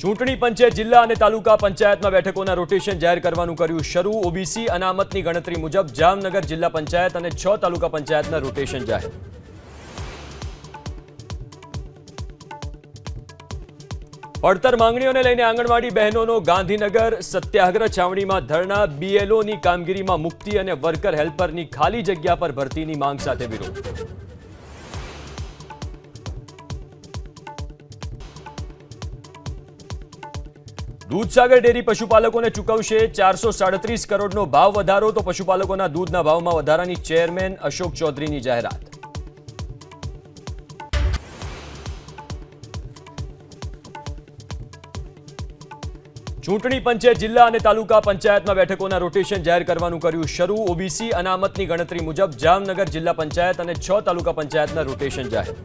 ચૂંટણી પંચે જિલ્લા અને તાલુકા પંચાયતમાં બેઠકોના રોટેશન જાહેર કરવાનું કર્યું શરૂ। ઓબીસી અનામતની ગણતરી મુજબ જામનગર જિલ્લા પંચાયત અને 6 તાલુકા પંચાયતના રોટેશન જાહેર। પડતર માંગણીઓને લઈને આંગણવાડી બહેનોનો ગાંધીનગર સત્યાગ્રહ છાવણીમાં ધરણા। બીએલઓની કામગીરીમાં મુક્તિ અને વર્કર હેલ્પરની ખાલી જગ્યા પર ભરતીની માંગ સાથે વિરોધ। દૂધસાગર ડેરી પશુપાલકોને ચૂકવશે 437 કરોડનો ભાવ વધારો, તો પશુપાલકોના દૂધના ભાવમાં વધારાની ચેરમેન અશોક ચૌધરીની જાહેરાત। ચૂંટણી પંચે જિલ્લા અને તાલુકા પંચાયતમાં બેઠકોના રોટેશન જાહેર કરવાનું કર્યું શરૂ। ઓબીસી અનામતની ગણતરી મુજબ જામનગર જિલ્લા પંચાયત અને 6 તાલુકા પંચાયતના રોટેશન જાહેર।